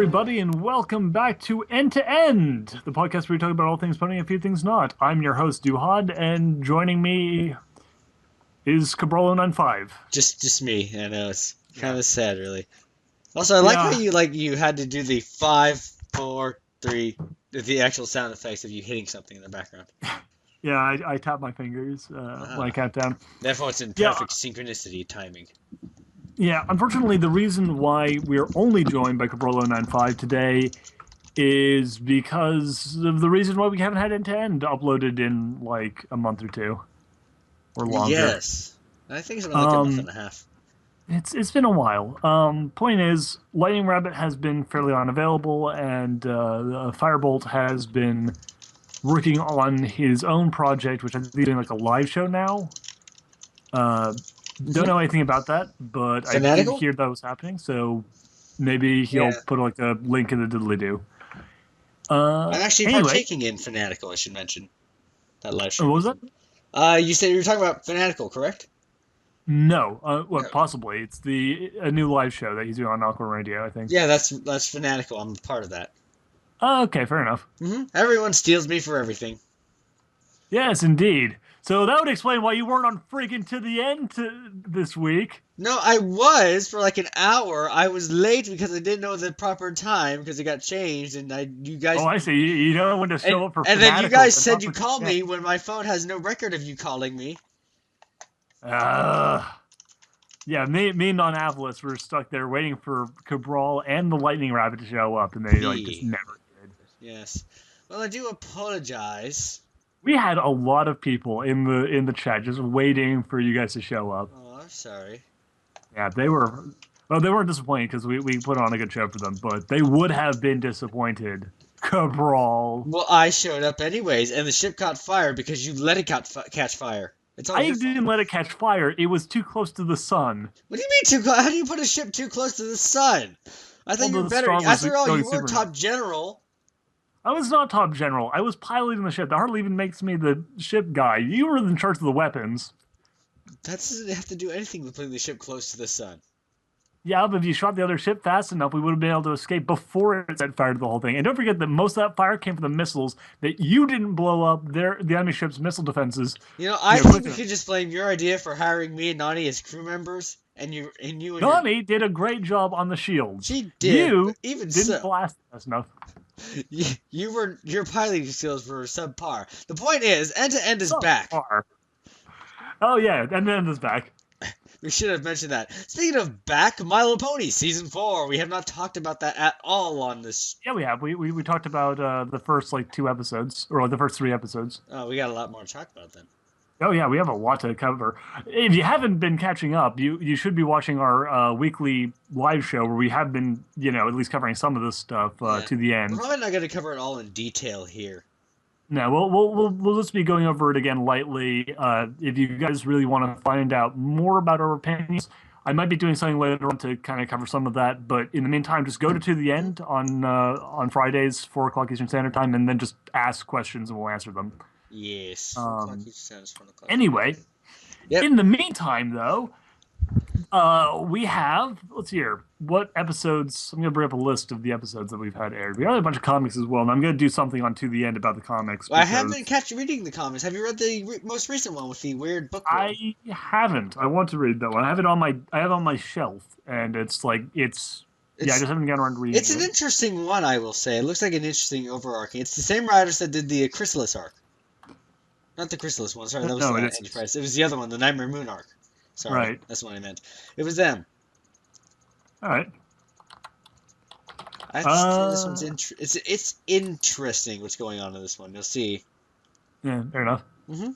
everybody, and welcome back to End to End, the podcast where we talk about all things pony and a few things not. I'm your host, Duhad, and joining me is Cabral095. Just me. I know it's Yeah. kind of sad, really. Also, I like how Yeah, you had to do the 5, 4, 3, the actual sound effects of you hitting something in the background. yeah, I tap my fingers when I Ah, count down. therefore it's in Yeah, perfect synchronicity timing. yeah, unfortunately, the reason why we're only joined by Cabral095 today is because of the reason why we haven't had End to End uploaded in like a month or two or longer. Yes, I think it's been like a month Um, and a half. It's been a while. Point is, Lightning Rabbit has been fairly unavailable, and Firebolt has been working on his own project, which I think he's doing like a live show now. Uh, don't Hmm. know anything about that, but I did Fanatical? hear that was happening, so maybe he'll Yeah, put like a link in the diddly do. I'm actually Anyway, partaking in Fanatical. I should mention that live what stream was he's that? in. You said you were talking about Fanatical, correct? No, No. what possibly? It's the a new live show that he's doing on Alcorn Radio, I think. Yeah, that's Fanatical. I'm a part of that. Okay, fair enough. Everyone steals me for everything. Yes, indeed. So that would explain why you weren't on freaking to the end this week. No, I was for like an hour. I was late because I didn't know the proper time because it got changed, and you Oh, guys I see. You know when to and show up for and then you Fanatical, guys but said not you for called yeah. me when my phone has no record of you calling me. Uh, yeah, me and Non-Avalis were stuck there waiting for Cabral and the Lightning Rabbit to show up, and they like just P. never did. Yes. Well, I do apologize. We had a lot of people in the chat just waiting for you guys to show up. Oh, I'm sorry. Yeah, they were. Well, they weren't disappointed because we put on a good show for them, but they would have been disappointed. Cabral. Well, I showed up anyways, and the ship caught fire because you let it catch fire. It's all I your fault. didn't let it catch fire. It was too close to the sun. What do you mean too close? How do you put a ship too close to the sun? I Well, thought you were the better. star was After all, going you were supernova. top general. I was not top general. I was piloting the ship. That hardly even makes me the ship guy. You were in charge of the weapons. That doesn't have to do anything with putting the ship close to the sun. Yeah, but if you shot the other ship fast enough, we would have been able to escape before it set fire to the whole thing. And don't forget that most of that fire came from the missiles that you didn't blow up the enemy ship's missile defenses. You know, I think Quick we enough. could just blame your idea for hiring me and Nani as crew members, and your. Nani did a great job on the shields. She did, but You even didn't so, blast us enough. your piloting skills were subpar. The point is, end to end is So back. far. Oh yeah, and then it's back. We should have mentioned that. Speaking of back, My Little Pony season 4. We have not talked about that at all on this. Yeah, we have. We talked about the first like two episodes, or the first three episodes. Oh, we got a lot more to talk about then. Oh yeah, we have a lot to cover. If you haven't been catching up, you should be watching our weekly live show where we have been, at least covering some of this stuff Yeah, to the we're end. probably not going to cover it all in detail here. No, we'll just be going over it again lightly. If you guys really want to find out more about our opinions, I might be doing something later on to kind of cover some of that. But in the meantime, just go to the end on Fridays, 4 o'clock Eastern Standard Time, and then just ask questions and we'll answer them. Yes, 4 o'clock Um, Eastern Standard, 1 o'clock. anyway, Yep. in the meantime, though, we have, let's see here, what episodes, I'm going to bring up a list of the episodes that we've had aired. We have a bunch of comics as well, and I'm going to do something on To the End about the comics. I have been reading the comments. Have you read the most recent one with the weird book? I haven't. I want to read that one. I have it on my shelf, and it's like, I just haven't gotten around to reading it. It's an interesting one, I will say. It looks like an interesting overarching. It's the same writers that did the Chrysalis arc. Not the Chrysalis one, sorry, that was No, the it is. Enterprise. It was the other one, the Nightmare Moon arc. Sorry, Right. that's what I meant. It was them. All right. I have to say this one's it's interesting what's going on in this one. You'll see. Yeah, fair enough. Mm-hmm.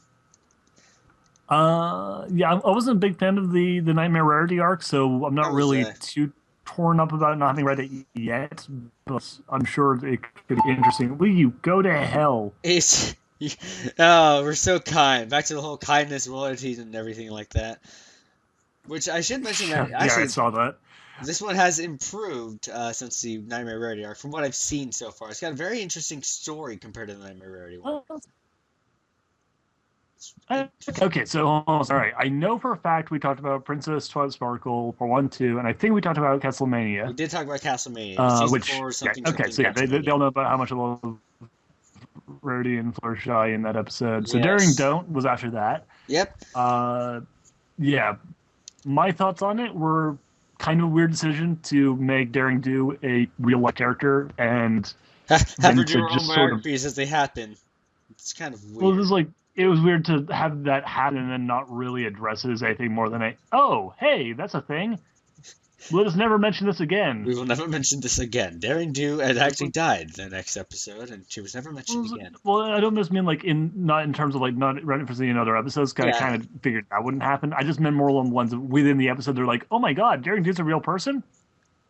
Yeah, I wasn't a big fan of the Nightmare Rarity arc, so I'm not really too torn up about not having read it yet, but I'm sure it could be interesting. Will you go to hell? It's oh, we're so kind. Back to the whole kindness, royalties, and everything like that. Which I should mention that Yeah, actually I saw that. this one has improved since the Nightmare Rarity arc, from what I've seen so far. It's got a very interesting story compared to the Nightmare Rarity one. Okay, so all right. I know for a fact we talked about Princess Twilight Sparkle for 1, 2, and I think we talked about We Castlevania. did talk about Castlevania, season Which 4, yeah, something okay, something so yeah, they Castlevania. all know about how much I love Rhodey and Fluttershy in that episode. So Daring Yes. Don't was after that. Yep. Uh, yeah, my thoughts on it were kind of a weird decision to make Daring Do a real life character and Have her then do to her own just sort of biographies as they happen. It's kind of well, weird. it was weird to have that happen and then not really address it as anything more than a oh hey that's a thing. Let us never mention this again. We will never mention this again. Daring Do had actually died the next episode, and she was never mentioned again. Well, I don't just mean like in not in terms of like not referencing in other episodes. I Yeah. kind of figured that wouldn't happen. I just meant more along the lines of within the episode. They're like, oh my god, Daring Do's a real person.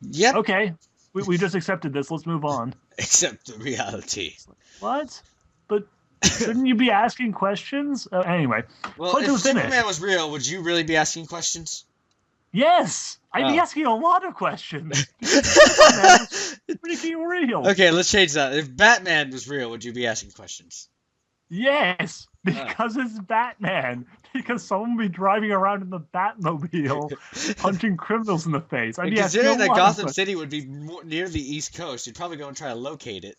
Yep. Okay, we just accepted this. Let's move on. Except the reality. What? But shouldn't you be asking questions? Anyway, Well, to if finish. Superman was real, would you really be asking questions? Yes, I'd be Oh. asking a lot of questions. Freaking real. Okay, let's change that. If Batman was real, would you be asking questions? Yes, because it's Batman. Because someone would be driving around in the Batmobile, punching criminals in the face. I'd And be asking a considering that lot of Gotham questions. City would be near the East Coast, you'd probably go and try to locate it.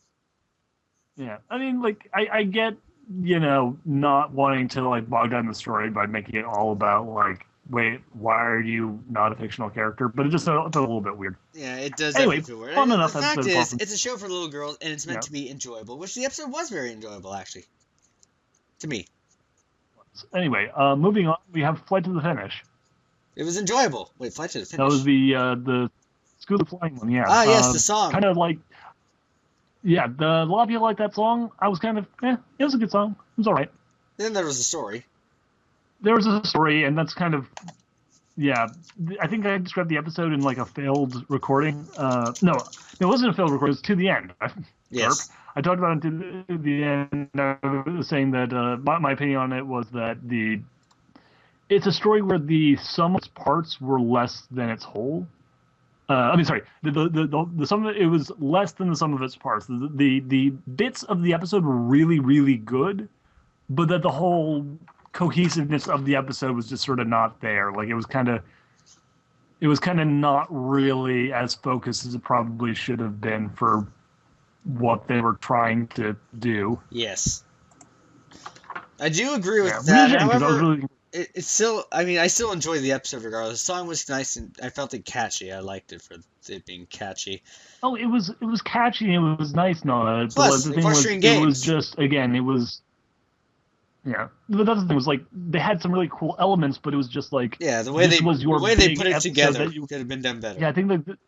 Yeah, I mean, like, I get, you know, not wanting to like bog down the story by making it all about like, wait, why are you not a fictional character? But it just felt a little bit weird. Yeah, it does. Anyway, feel weird. fun And enough the fact episode. is, it's a show for little girls, and it's meant to be enjoyable, which the episode was very enjoyable, actually. To me. Anyway, moving on, we have Flight to the Finish. It was enjoyable. Wait, Flight to the Finish? That was the School of Flying one, yeah. Ah, yes, the song. Kind of like, yeah, a lot of people like that song. I was kind of, it was a good song. It was all right. Then there was a story. There was a story, and that's kind of, yeah. I think I described the episode in like a failed recording. No, it wasn't a failed recording. It was to the end. Yes. I talked about it to the end, saying that my opinion on it was that it's a story where the sum of its parts were less than its whole. I mean, sorry, the sum of it was less than the sum of its parts. The bits of the episode were really, really good, but that the whole cohesiveness of the episode was just sort of not there. Like it was kind of not really as focused as it probably should have been for what they were trying to do. Yes. I do agree with Yeah, that. which is a shame, 'cause I was However, really- it's still, I mean, I still enjoy the episode regardless. The song was nice and I felt it catchy. I liked it for it being catchy. Oh, it was catchy and it was nice and all that. Plus, But the thing was, equestrian it was games. just again, it was. Yeah, but that's the thing. Was like they had some really cool elements, but it was just like Yeah, the way this they was your put big it episode together that you- could have been done better. Yeah, I think that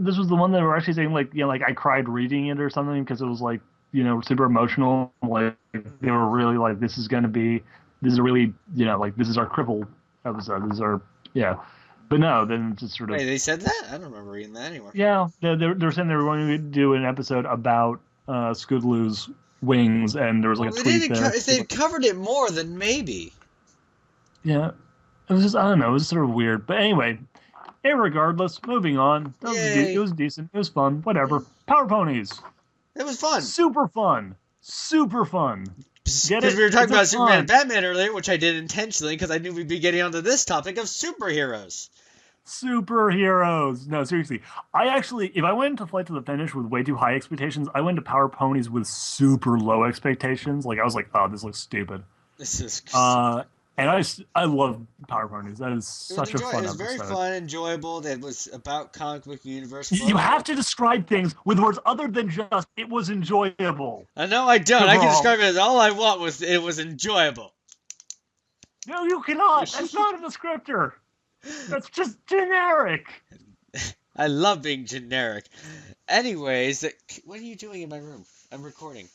this was the one that were actually saying like, you know, like I cried reading it or something because it was like, you know, super emotional. Like they were really like, this is a really, you know, like this is our cripple episode. This is our But no, then it's just sort of Wait, they said that? I don't remember reading that anywhere. yeah. They're saying they were going to do an episode about Scootaloo's wings, and there was like a tweet there. If they'd covered it more, then maybe. Yeah, it was just I don't know. It was sort of weird, but anyway. Regardless, moving on. It was decent. It was fun. Whatever. Power ponies. It was fun. Super fun. Super fun. Get Because it? we were talking It's a about Superman fun. and Batman earlier, which I did intentionally because I knew we'd be getting onto this topic of superheroes. Superheroes. No, seriously. I actually, if I went into Flight to the Finish with way too high expectations, I went to Power Ponies with super low expectations. Like I was like, oh, this looks stupid. This is. And I love Power Ponies. That is such a fun It was very episode. fun, enjoyable. It was about comic book universe. You have to describe things with words other than just "it was enjoyable." I know I don't. I can Cabral. describe it as all I want was it was enjoyable. No, you cannot. That's not a descriptor. That's just generic. I love being generic. Anyways, what are you doing in my room? I'm recording.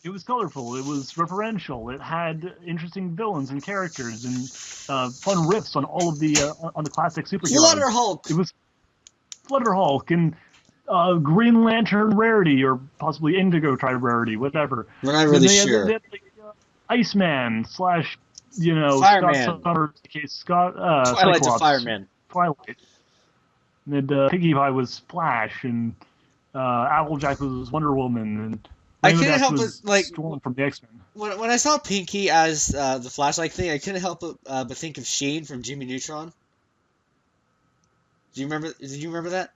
It was colorful. It was referential. It had interesting villains and characters and fun riffs on all of the on the classic superheroes. Flutter Hulk. It was Flutter Hulk and Green Lantern Rarity or possibly Indigo Tribe Rarity, whatever. We're not really They had- sure. they had, like, Iceman / Fireman. Scott Summers, Scott Twilight to Cyclops, Fireman. Twilight. And Piggy Pie was Flash, and Applejack was Wonder Woman, and I Flaming couldn't Dash help but was like stolen from the X-Men. when I saw Pinky as the flashlight thing, I couldn't help but think of Sheen from Jimmy Neutron. Do you remember? Did you remember that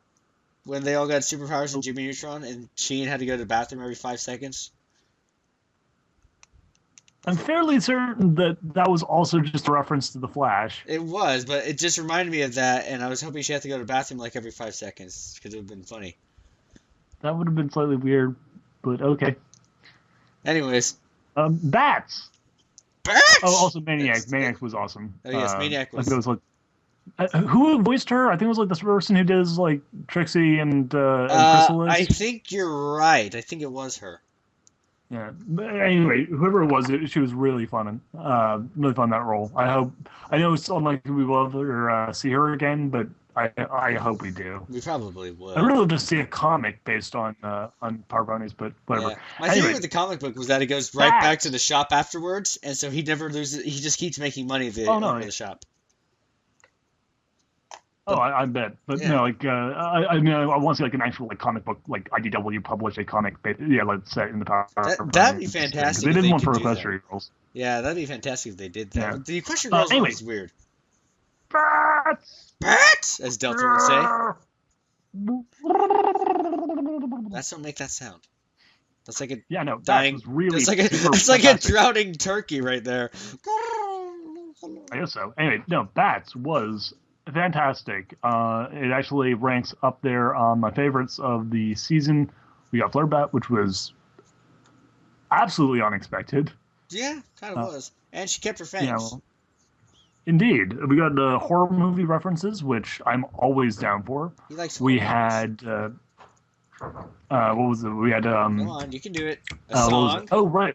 when they all got superpowers in Jimmy Neutron and Sheen had to go to the bathroom every 5 seconds? I'm fairly certain that that was also just a reference to the Flash. It was, but it just reminded me of that, and I was hoping she had to go to the bathroom like every 5 seconds because it would have been funny. That would have been slightly weird, but okay. Anyways, Bats. Bats! Oh, also Maniac. Yes. Maniac was awesome. Oh yes, Maniac I was. think it was like who voiced her? I think it was like this person who does like Trixie and Chrysalis. I think you're right. I think it was her. Yeah. But anyway, whoever it was, she was really fun. Really fun that role. I know it's unlikely we will ever see her again, but I hope we do. We probably would. I really love to see a comic based on Power Ponies, but whatever. Yeah. My theory with the comic book was that it goes right back to the shop afterwards, and so he never loses. He just keeps making money at the owner of the shop. Oh, I bet, but yeah. no, like I mean, I want to see like an actual like comic book, like IDW published a comic, let's set in the Power. That'd be fantastic. They did one for Equestrian Girls. Yeah, that'd be fantastic if they did that. Yeah. The Equestrian Girls anyway. was weird. Bats! Bats, as Delta would say. Let's don't make that sound. That's like a dying. Really it's like a drowning turkey right there. I guess so. Anyway, no, Bats was fantastic. It actually ranks up there on my favorites of the season. We got Flirtbat, which was absolutely unexpected. Yeah, kind of was. And she kept her fangs. Indeed. We got the horror movie references, which I'm always down for. He likes horror movies. Had... what was it? We had... Go on, you can do it. A song. Oh, right.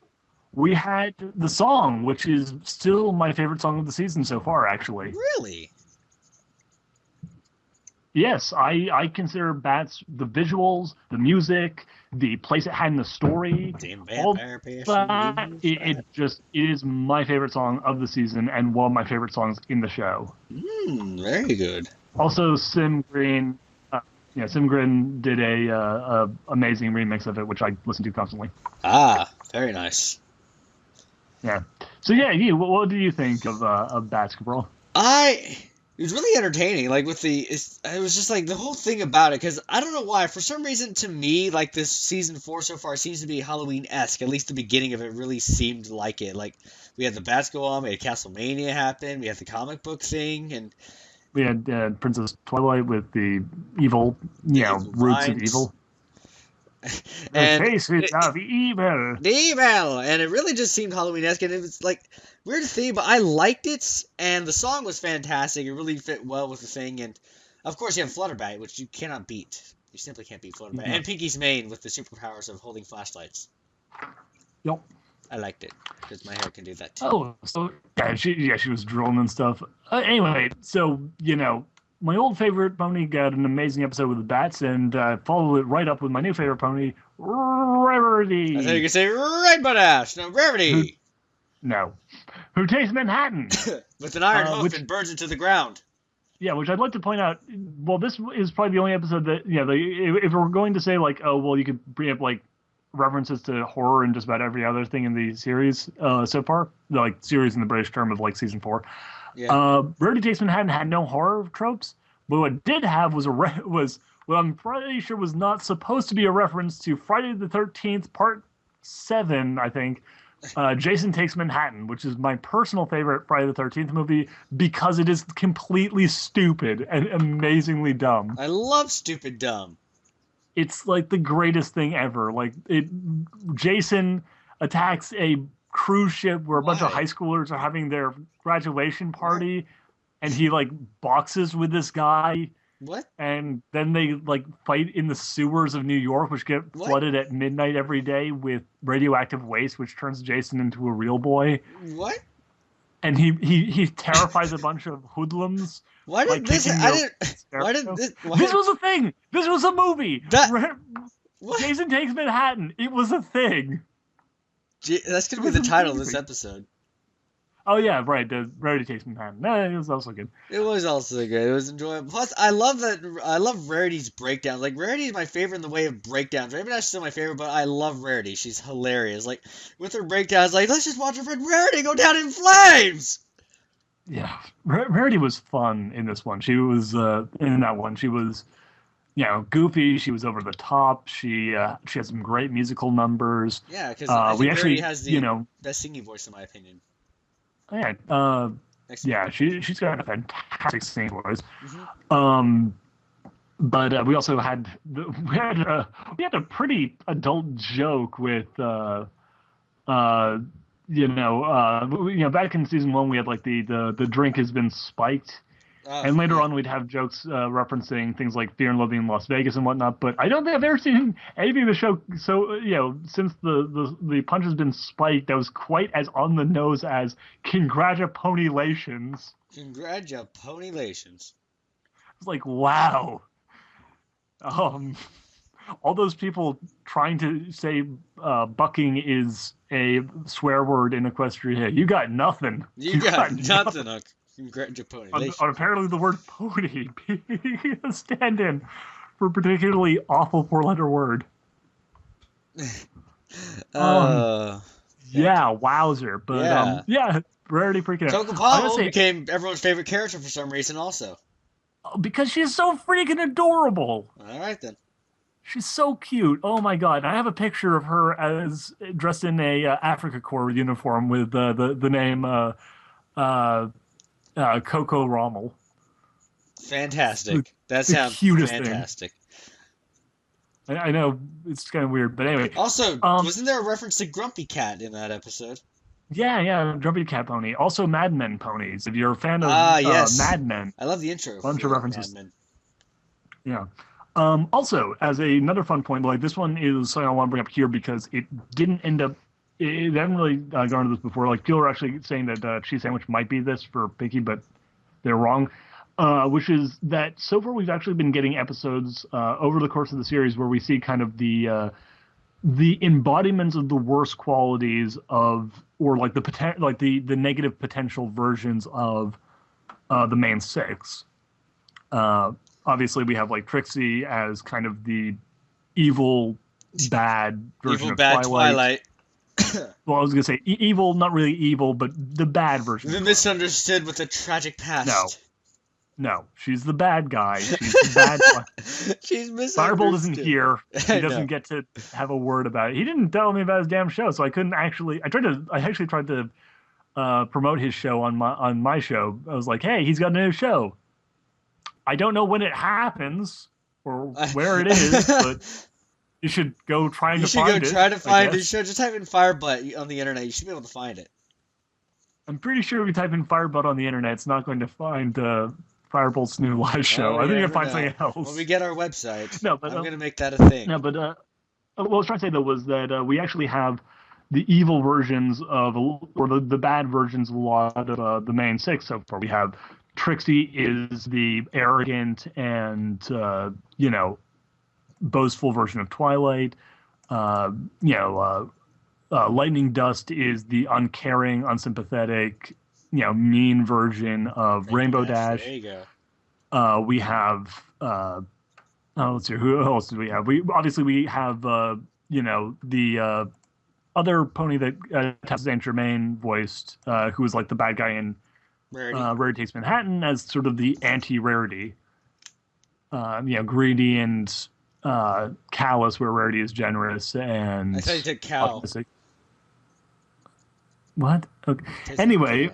We had the song, which is still my favorite song of the season so far, actually. Really? Yes, I consider Bats, the visuals, the music, the place it had in the story, all that, it is my favorite song of the season and one of my favorite songs in the show. Very good. Also, Sim Green did a amazing remix of it, which I listen to constantly. Ah, very nice. Yeah. So what do you think of Bats, Cabral? It was really entertaining, like with it was just like the whole thing about it, because I don't know why, for some reason to me, like this season 4 so far seems to be Halloween-esque, at least the beginning of it really seemed like it. Like, we had the Bats go on, we had Castlemania happen, we had the comic book thing, and... We had Princess Twilight with the evil, roots of evil. And the faces of evil. The evil! And it really just seemed Halloween-esque, and it was like... weird thing, but I liked it, and the song was fantastic. It really fit well with the thing, and of course you have Flutterbat, which you cannot beat. You simply can't beat Flutterbat. And Pinky's mane with the superpowers of holding flashlights. Yep. I liked it, because my hair can do that too. Oh, so she was drilling and stuff. Anyway, so, my old favorite pony got an amazing episode with the Bats, and followed it right up with my new favorite pony, Rarity. I thought you could say Right Butt Ash. No, Rarity. No. Who takes Manhattan? With an iron hoof and burns it to the ground. Yeah, which I'd like to point out, well, this is probably the only episode that, if we're going to say, like, oh, well, you could bring up, like, references to horror and just about every other thing in the series so far, like, series in the British term of, like, season 4. Yeah. Rarity Takes Manhattan had no horror tropes, but what it did have was what I'm pretty sure was not supposed to be a reference to Friday the 13th, Part 7, I think, Jason Takes Manhattan, which is my personal favorite Friday the 13th movie because it is completely stupid and amazingly dumb. I love stupid dumb. It's like the greatest thing ever. Like, Jason attacks a cruise ship where a bunch of high schoolers are having their graduation party, and he, like, boxes with this guy. What? And then they, like, fight in the sewers of New York, which get flooded at midnight every day with radioactive waste, which turns Jason into a real boy. What? And he terrifies a bunch of hoodlums. Why did this? Why did this? This was a thing. This was a movie. Jason Takes Manhattan. It was a thing. That's gonna be the title of this episode. Oh yeah, right. The Rarity Takes Manhattan. No, it was also good. It was also good. It was enjoyable. Plus, I love that. I love Rarity's breakdowns. Like Rarity is my favorite in the way of breakdowns. Maybe not still my favorite, but I love Rarity. She's hilarious. Like with her breakdowns, like let's just watch our friend Rarity go down in flames. Yeah, Rarity was fun in this one. She was in that one. She was goofy. She was over the top. She had some great musical numbers. Yeah, because I We think Rarity actually, has the best singing voice in my opinion. yeah, Next to yeah, she's got a fantastic singing voice. hmm Um, but we also had we had a pretty adult joke with uh back in season one we had like the drink has been spiked, Oh and later yeah. on we'd have jokes referencing things like Fear and Loathing in Las Vegas and whatnot. But I don't think I've ever seen anything in the show so since the punch has been spiked that was quite as on the nose as congratulations. Congratulations. It's like wow. Um, all those people trying to say bucking is a swear word in Equestria. You got nothing. You got nothing on congratulations. On apparently the word pony being a stand-in for a particularly awful four-letter word. Uh, Yeah, wowzer. But yeah. yeah, Rarity freaking out. Coco I gotta Pablo say, became everyone's favorite character for some reason also. because she's so freaking adorable. All right then. She's so cute. Oh my god! I have a picture of her as dressed in a Africa Corps uniform with the name uh, Coco Rommel. The, Fantastic. That the sounds cutest thing. fantastic. I know it's kind of weird, but anyway. Also, Um, wasn't there a reference to Grumpy Cat in that episode? yeah, Grumpy Cat Pony. Also, Mad Men ponies. If you're a fan of Ah, yes. Mad Men, I love the intro bunch of for Mad references. Men. Yeah. Also, as another fun point, like this one is something I want to bring up here because it didn't end up. It haven't really gone into this before. Like people are actually saying that cheese sandwich might be this for Pinky, but they're wrong. Which is that so far we've actually been getting episodes over the course of the series where we see kind of the embodiments of the worst qualities of, or like the negative potential versions of the main six. Obviously, we have like Trixie as kind of the evil, bad version Evil of Bad Twilight. Well, I was gonna say evil, not really evil, but the bad version. The of misunderstood with a tragic past. No, she's the bad guy. She's the bad one. She's misunderstood. Firebolt isn't here. He I doesn't know. get to have a word about it. He didn't tell me about his damn show, so I couldn't actually. I actually tried to promote his show on my show. I was like, hey, he's got a new show. I don't know when it happens or where it is, but you should go try to find it. You should go try to find it. Just type in Firebutt on the internet. You should be able to find it. I'm pretty sure if you type in Firebutt on the internet, it's not going to find Firebolt's new live show. I think you can find something else. When we get our website, No, but I'm going to make that a thing. No, but what I was trying to say though was that we actually have the evil versions of, or the bad versions of a lot of the main six so far. We have Trixie is the arrogant and boastful version of Twilight. Lightning Dust is the uncaring, unsympathetic, mean version of Rainbow Dash. There you go. We have let's see, who else do we have? We have the other pony that Tessa Saint Germain voiced, who was like the bad guy in Rarity Takes Manhattan as sort of the anti-Rarity. Greedy and callous, where Rarity is generous and. I thought you said cow. Optimistic. What? Okay. Anyway.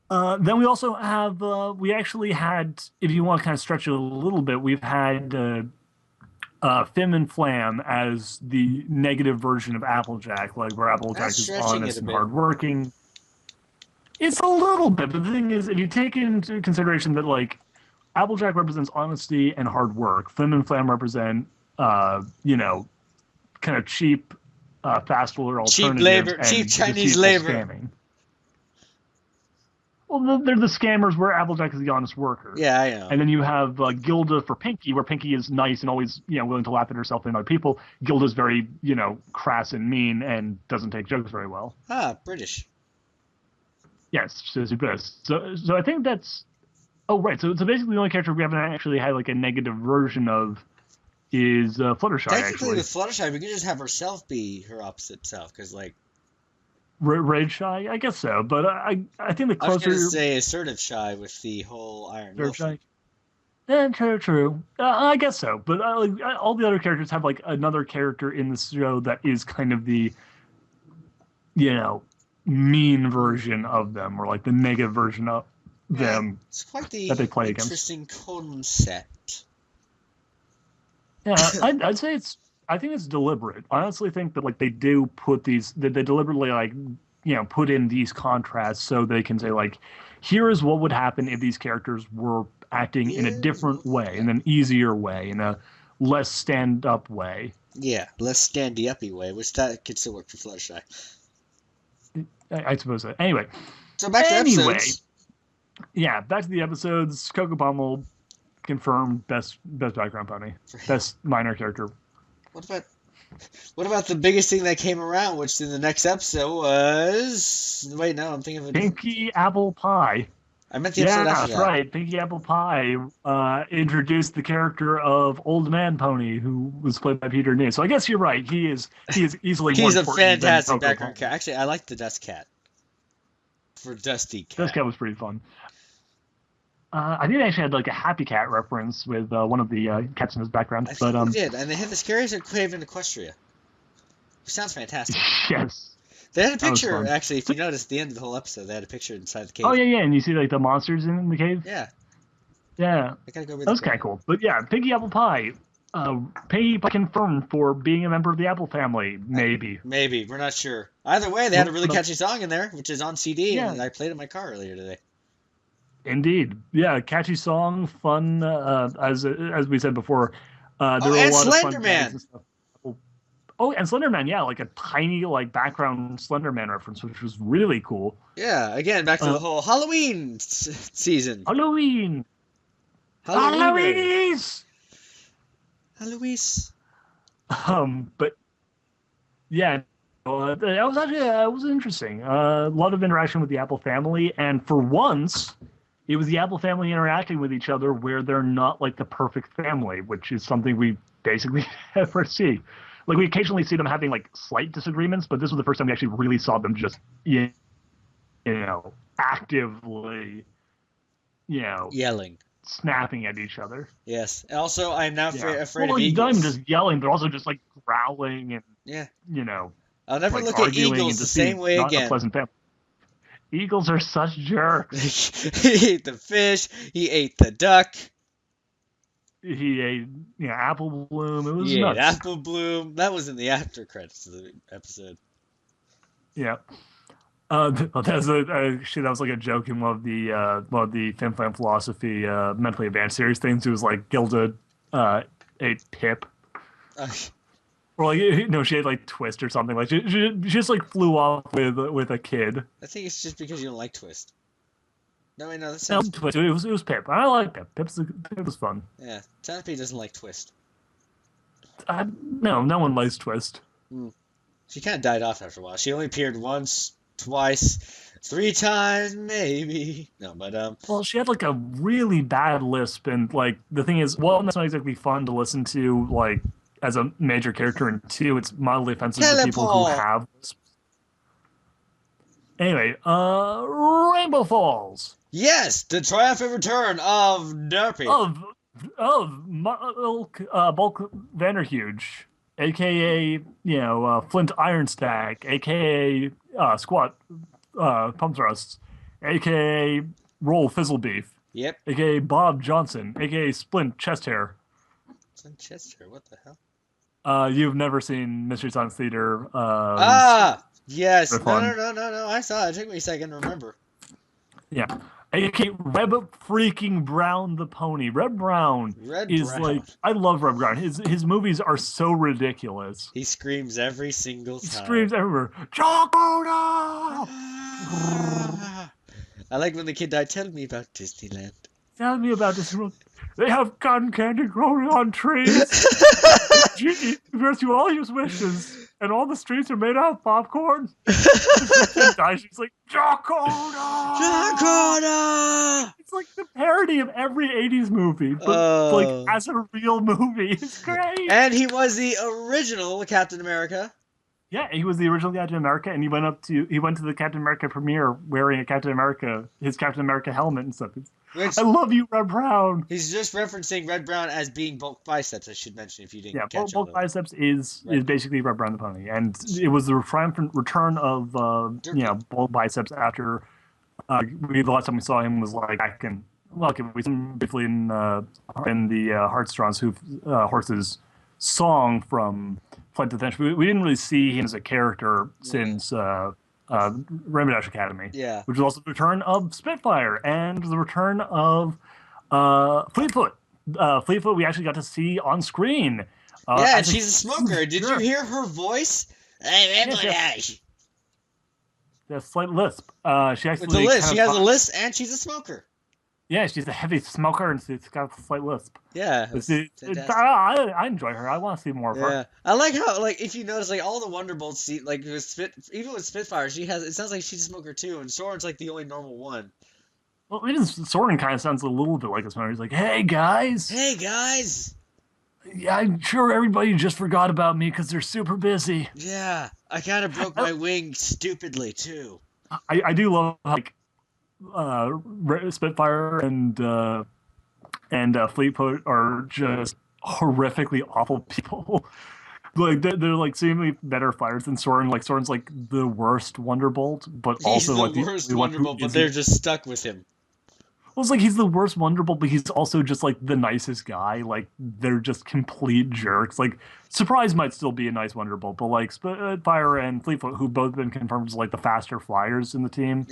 Then we also have, we actually had, if you want to kind of stretch it a little bit, we've had Fim and Flam as the negative version of Applejack, like where Applejack is honest and hardworking. It's a little bit, but the thing is, if you take into consideration that, like, Applejack represents honesty and hard work, Fim and Flam represent, kind of cheap, fast food alternatives. Cheap labor, cheap Chinese labor. Scamming. Well, they're the scammers where Applejack is the honest worker. Yeah, I know. And then you have Gilda for Pinky, where Pinky is nice and always, willing to laugh at herself and other people. Gilda's very, crass and mean and doesn't take jokes very well. Ah, British. Yes, she's best. So I think that's. Oh, right. So basically, the only character we haven't actually had like a negative version of is Fluttershy, Technically, actually. with Fluttershy, we could just have herself be her opposite self, because, like, Rage Shy, I guess so. But I think the I was gonna closer say assertive shy with the whole Iron Rage Wolf thing. Shy. Yeah, true, true. I guess so. But all the other characters have like another character in the show that is kind of the you know mean Hmm. version of them, or like the negative version of Yeah, them it's quite that the they play against. interesting concept. Yeah, I'd say it's. I think it's deliberate. I honestly think that like they do put these. That they deliberately like put in these contrasts so they can say like, here is what would happen if these characters were acting in a Here's different way, yeah, in an easier way, in a less stand up way. yeah, less standy uppy way, which that could still work for Fluttershy. I suppose that. Anyway, So back to the anyway, episodes. yeah. Back to the episodes. Coco Pommel confirmed best background pony, best minor character. What about what about the biggest thing that came around, which in the next episode was? Wait, no, I'm thinking of a different episode. Pinky Apple Pie. I meant the episode Yeah, after that's that. right. Pinky Apple Pie introduced the character of Old Man Pony, who was played by Peter Ney. So I guess you're right. He is easily more He's a important than fantastic Coco background Pommel. cat. Actually, I like the Dust Cat for Dusty This Cat. cat was pretty fun. I did actually had like a Happy Cat reference with one of the cats in his background, I but think they did, and they had the scariest cave in Equestria. Which sounds fantastic. yes, They had a that was picture, fun. actually, if you notice at the end of the whole episode, they had a picture inside the Oh cave. yeah, yeah, and you see like the monsters in the cave. Yeah, Yeah, I gotta go read that the was book. kind of cool. But yeah, Pinky Apple Pie. Pinkie Pie confirmed for being a member of the Apple family. Maybe. Maybe, we're not sure. Either way, they had a really catchy song in there, which is on CD, Yeah, and I played it in my car earlier today. indeed. Yeah, catchy song, fun. As we said before, Oh, there were a and lot of fun gags Slenderman! and stuff. Oh, and Slenderman, yeah, like a tiny like background Slenderman reference, which was really cool. Yeah, again, back to Uh, the whole Halloween season. Halloween, Halloweener. Halloweenies. Halloween. But yeah, that was actually it was interesting. A lot of interaction with the Apple family, and for once, it was the Apple family interacting with each other where they're not like the perfect family, which is something we basically never see. Like we occasionally see them having like slight disagreements, but this was the first time we actually really saw them just actively Yelling. snapping at each other. Yes. And also, I'm now Yeah. afraid Well, of not even eagles. just yelling, but also just like growling and Yeah. you know I'll never like look at arguing eagles and the just same being way not a again. pleasant family. Eagles are such jerks. He ate the fish. He ate the duck. He ate, apple bloom. It was He ate nuts. apple bloom. That was in the after credits of the episode. Yeah. That's shit. That was like a joke in one of the Fim Flam Philosophy mentally advanced series things. It was like Gilda ate Pip, Uh, or like no, she ate like Twist or something. Like she just like flew off with a kid. I think it's just because you don't like Twist. No, wait, no, that No, sounds. Twist. It was Pip. I like Pip. Pip was fun. Yeah, Centipede doesn't like Twist. No one likes Twist. Hmm. She kind of died off after a while. She only appeared once, twice, 3 times, maybe. No, but Well, she had like a really bad lisp, and like the thing is, one, that's not exactly fun to listen to, like as a major character, and two, it's mildly offensive to people who teleport. have lisps. Anyway, Rainbow Falls Yes, the triumphant return of Derpy. of Bulk Vanderhuge, aka Flint Ironstack, aka Squat Pump Thrusts, aka Roll Fizzlebeef, Yep. aka Bob Johnson, aka Splint Chest Hair. It's in Chester. What the hell? You've never seen Mystery Science Theater. Ah, yes. They're No, fun. no, no, no, no. I saw it. It took me a second to remember. Yeah. aka Reb freaking Brown the Pony. Reb Brown Red is Brown. like, I love Reb Brown. His movies are so ridiculous. He screams every single He time. screams everywhere. Chocoda! I like when the kid died. Tell me about Disneyland. Tell me about this world. They have cotton candy growing on trees. Genie, grant you all your wishes. and all the streets are made out of popcorn. She dies. She's like, Dakota! Dakota! It's like the parody of every 80s movie, but like as a real movie. It's great. And he was the original Captain America. Yeah, he was the original Captain America, and he went to the Captain America premiere wearing his Captain America helmet and stuff. I love you, Red Brown. He's just referencing Red Brown as being bulk biceps. I should mention if you didn't. Yeah, bulk biceps is basically Red Brown the pony, and it was the triumphant return of bulk biceps after the last time we saw him was like back in we saw him briefly in the Heartstrong's Horses song from Flight to the Finish. We didn't really see him as a character since Rainbow Dash Academy, which was also the return of Spitfire and the return of Fleetfoot. Fleetfoot we actually got to see on screen. And she's a smoker. Did you hear her voice? Rainbow Dash. A slight lisp. She has a lisp, and she's a smoker. Yeah, she's a heavy smoker, and she's got a slight lisp. Yeah, I enjoy her. I want to see more of her. Yeah, I like how, like, if you notice, like, all the Wonderbolts, like, even with Spitfire, it sounds like she's a smoker too, and Soren's like the only normal one. Well, even Soren kind of sounds a little bit like a smoker. He's like, "Hey guys, yeah, I'm sure everybody just forgot about me because they're super busy." Yeah, I kind of broke my wing stupidly too. I do love like Spitfire and Fleetfoot are just horrifically awful people. Like they're like seemingly better fighters than Soren. Like Soren's like the worst Wonderbolt, but also like the worst Wonderbolt, but they're just stuck with him. Well, it's like he's the worst Wonderbolt, but he's also just like the nicest guy. Like they're just complete jerks. Like Surprise might still be a nice Wonderbolt, but like Spitfire and Fleetfoot, who've both been confirmed as like the faster flyers in the team,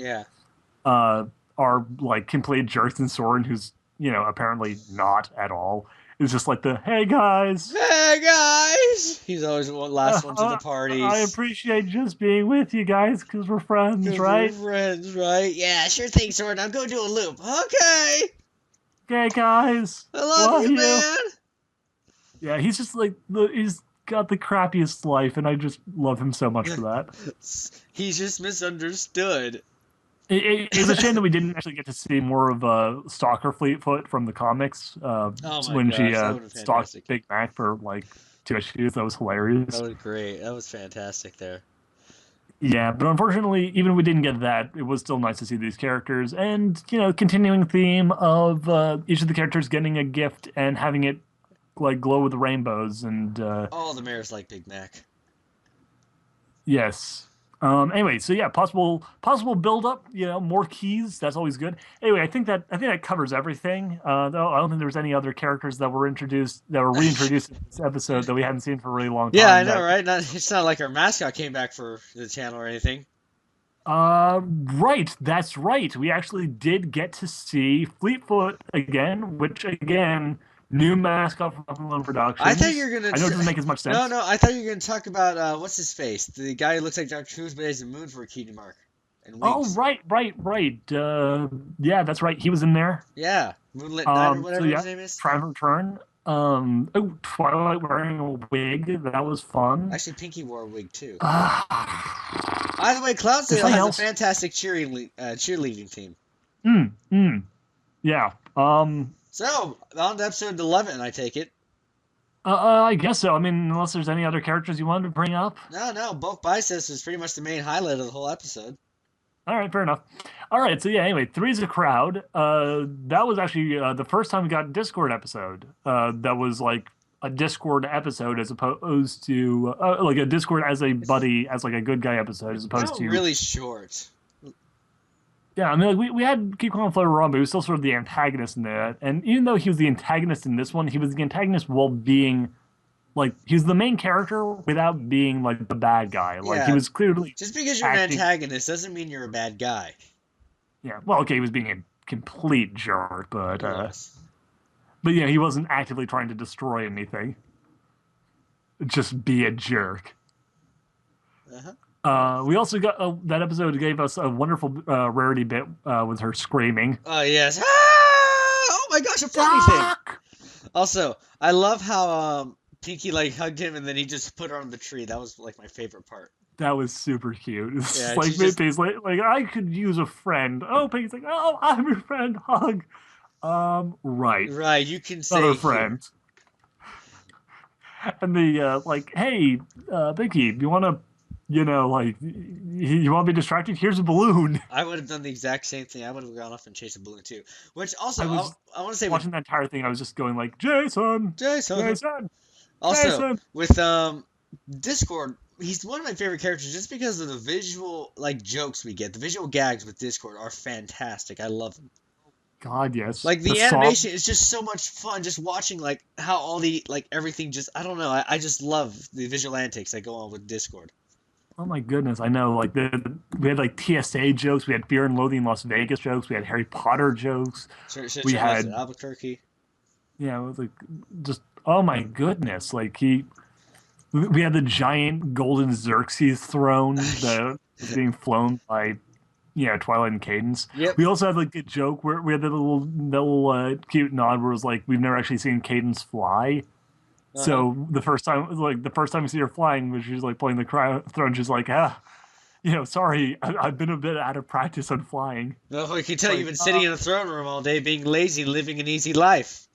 are like complete jerks. And Soren, who's apparently not at all, is just like the hey guys. He's always the last one to the parties. I appreciate just being with you guys because we're friends, right? We're friends, right? Yeah, sure thing, Soren. I'm going to do a loop. Okay, guys. I love you, man. Yeah, he's just like he's got the crappiest life, and I just love him so much for that. He's just misunderstood. It's a shame that we didn't actually get to see more of Stalker Fleetfoot from the comics when she stalked Big Mac for like 2 issues. That was hilarious. That was great. That was fantastic there. Yeah, but unfortunately, even if we didn't get that, it was still nice to see these characters and, continuing theme of each of the characters getting a gift and having it like glow with rainbows and all the mares like Big Mac. Yes. Anyway, so yeah, possible build up, more keys. That's always good. Anyway, I think that covers everything. Though I don't think there was any other characters that were reintroduced in this episode that we hadn't seen for a really long time. Yeah, I know, right? It's not like our mascot came back for the channel or anything. Right. That's right. We actually did get to see Fleetfoot again, which again. New mascot from Buffalo Productions. I thought you were gonna. I know it doesn't make as much sense. No. I thought you were gonna talk about what's his face, the guy who looks like Dr. Cruz but has a moon for a key mark. And wings. Oh, right. Yeah, that's right. He was in there. Yeah, Moonlit Night or whatever his name is. Triumphant Return. Twilight wearing a wig. That was fun. Actually, Pinky wore a wig too. By the way, Cloudsdale has a fantastic cheerleading team. Yeah. So, on to episode 11, I take it. I guess so. I mean, unless there's any other characters you wanted to bring up. No. Bulk Biceps is pretty much the main highlight of the whole episode. All right, fair enough. All right, so yeah, anyway, Three's a Crowd. That was actually the first time we got a Discord episode. That was like a Discord episode as opposed to, like a Discord as a buddy, as like a good guy episode as opposed to... really short. Yeah, I mean, like we had Keep Calm Floater Ron, but he was still sort of the antagonist in that. And even though he was the antagonist in this one, he was the antagonist while being, like, he was the main character without being, like, the bad guy. Like, he was clearly just because you're an antagonist doesn't mean you're a bad guy. Yeah, well, okay, he was being a complete jerk, but yeah, he wasn't actively trying to destroy anything. Just be a jerk. Uh-huh. We also got that episode gave us a wonderful rarity bit with her screaming. Oh yes! Ah! Oh my gosh, a funny thing. Also, I love how Pinky like hugged him, and then he just put her on the tree. That was like my favorite part. That was super cute. It's Yeah, just and like she's just Minty's like I could use a friend. Oh, Pinky's like, oh, I'm your friend. Hug. Right. right. You can Another say here. friend. And the like, hey, Pinky, you want to, like, you want to be distracted? Here's a balloon. I would have done the exact same thing. I would have gone off and chased a balloon too. Which also, I was I want to say with watching that entire thing. I was just going like, Jason, Jason. Jason, Also Jason. with Discord, he's one of my favorite characters just because of the visual like jokes we get. The visual gags with Discord are fantastic. I love them. God, yes. Like The the song. animation is just so much fun. Just watching like how all the like everything just I don't know. I just love the visual antics that go on with Discord. Oh my goodness, I know. Like we had like TSA jokes, we had Fear and Loathing in Las Vegas jokes, we had Harry Potter jokes, Such we a house in had Albuquerque. it was like just oh my goodness, like we had the giant golden Xerxes throne that was being flown by Twilight and Cadence. Yep. We also had like a joke where we had the little cute nod where it was like we've never actually seen Cadence fly. Uh-huh. So the first time we see her flying, when she's like playing the throne, she's like, sorry, I've been a bit out of practice on flying. No, I can It's tell you've like, been sitting in a throne room all day, being lazy, living an easy life.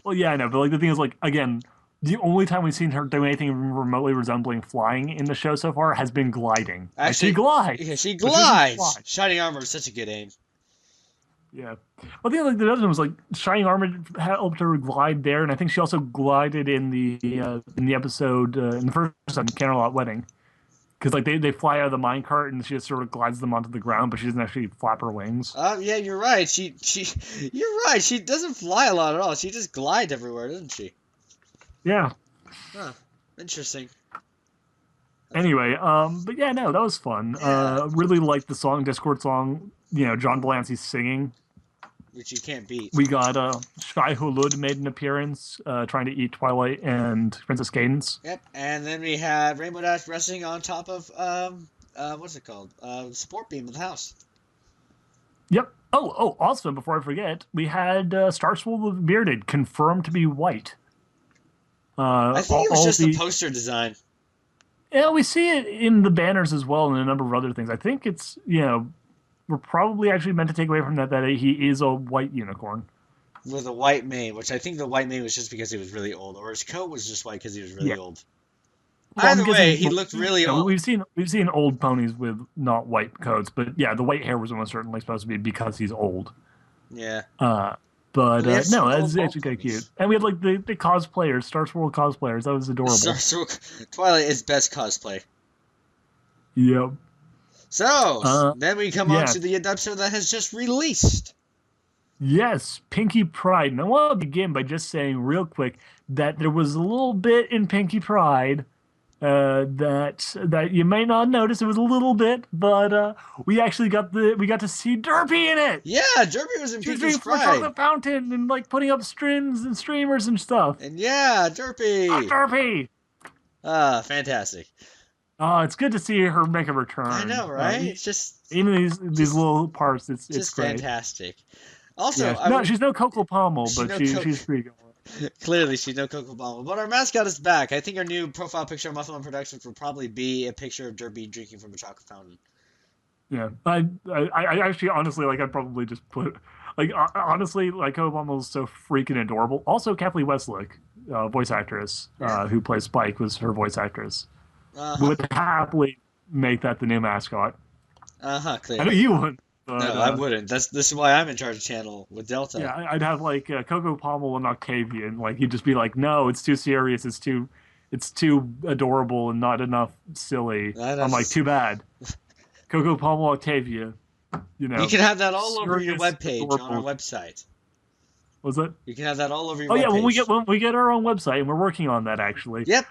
well, yeah, I know, but like the thing is, like, again, the only time we've seen her do anything remotely resembling flying in the show so far has been gliding. Like, she Actually, yeah, glides, she but she doesn't fly. glides. Shining armor is such a good aim. Yeah. Well, the other one was like Shining Armor helped her glide there, and I think she also glided in the episode in the first episode, Candlelight Wedding, because like they fly out of the minecart and she just sort of glides them onto the ground, but she doesn't actually flap her wings. Yeah, you're right. You're right. She doesn't fly a lot at all. She just glides everywhere, doesn't she? Yeah. Huh. Interesting. Anyway, but yeah, no, that was fun. Yeah, Really liked the song, Discord song. John Delancey singing. which you can't beat. We got Shai Hulud made an appearance, trying to eat Twilight and Princess Cadence. Yep. And then we had Rainbow Dash resting on top of what's it called? Support beam of the house. Yep. Oh, also, before I forget, we had Starswirl the Bearded confirmed to be white. I think it was just the poster design. Yeah, we see it in the banners as well and a number of other things. I think it's, we're probably actually meant to take away from that he is a white unicorn. With a white mane, which I think the white mane was just because he was really old, or his coat was just white because he was really old. Well, Either way, he looked really old. We've seen old ponies with not white coats, but yeah, the white hair was almost certainly supposed to be because he's old. Yeah. But We have some no, old that's actually kind of cute. And we had like the cosplayers, Star Swirl cosplayers. That was adorable. Twilight is best cosplay. Yep. So, then we come on to the episode that has just released. Yes, Pinky Pride. And I want to begin by just saying real quick that there was a little bit in Pinky Pride that you may not notice. It was a little bit, but we got to see Derpy in it. Yeah, Derpy was in Pinky's Pride. She was the fountain and like putting up strings and streamers and stuff. And yeah, Derpy. Derpy. Fantastic. It's good to see her make a return. I know, right? It's just even these little parts. It's just great. fantastic. Also, she's no Coco Pommel, but she's pretty good. Clearly, she's no Coco Pommel. But our mascot is back. I think our new profile picture of Muffin Productions will probably be a picture of Derpy drinking from a chocolate fountain. Yeah, I actually honestly I'd probably just put honestly Coco Pommel is so freaking adorable. Also, Kathleen Westlick, voice actress, who plays Spike, was her voice actress. Would happily make that the new mascot. Clearly. I know you wouldn't. But, no, I wouldn't. This is why I'm in charge of channel with Delta. Yeah, I'd have like Coco Pommel and Octavia, and like you'd just be like, no, it's too serious, it's too adorable and not enough silly. I'm like, too bad. Coco Pommel, Octavia, You can have that all over your webpage adorable. on our website. Was it? You can have that all over your webpage. Yeah, when we get our own website, and we're working on that actually. Yep.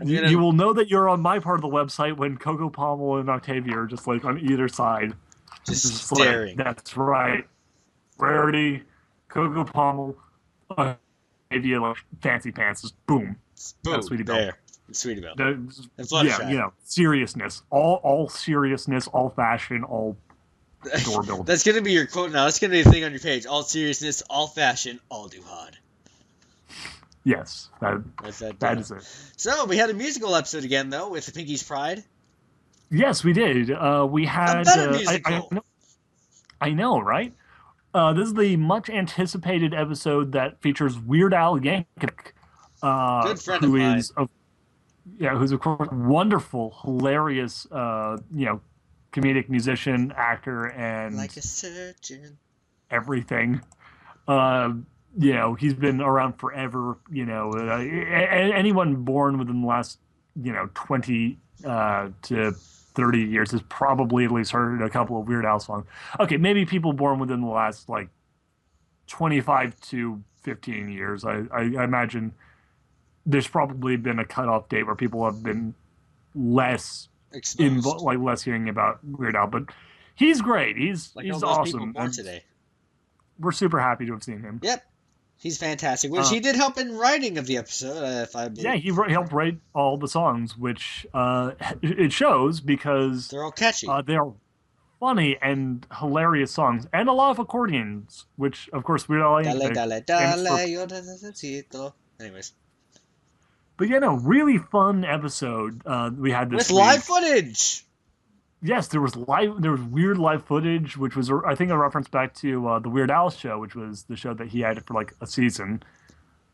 You will know that you're on my part of the website when Coco Pommel and Octavia are just like on either side. Just staring. Like, that's right. Rarity, Coco Pommel, Octavia, like fancy pants, just boom. Boom. Sweetie Belle. There. Sweetie Belle. And Fluttershy. Seriousness. All seriousness, all fashion, all adorability. That's going to be your quote now. That's going to be a thing on your page. All seriousness, all fashion, all Duhad. Yes, What's that that doing? is it. So we had a musical episode again though with Pinky's Pride. Yes, we did. We A had. better musical. I know, right? This is the much anticipated episode that features Weird Al Yankovic, Good friend of who mine. is who's of course wonderful, hilarious, comedic musician, actor, Like and a surgeon. everything. Uh, he's been around forever. Anyone born within the last 20 to 30 years has probably at least heard a couple of Weird Al songs. Okay, maybe people born within the last like 25 to 15 years. I imagine there's probably been a cutoff date where people have been less Exposed. less hearing about Weird Al, but he's great. Like all He's those people awesome, born and today. we're super happy to have seen him. Yep. He's fantastic. Which Uh, he did help in writing of the episode, if I yeah, believe. he helped write all the songs, which it shows because They're all catchy. they are funny and hilarious songs, and a lot of accordions, which of course Weird Al Dale, Yankovic dale, famous for. dale, yo necesito. Anyways. But really fun episode we had this With week. live footage! Yes, there was weird live footage, which was I think a reference back to the Weird Al show, which was the show that he had for like a season.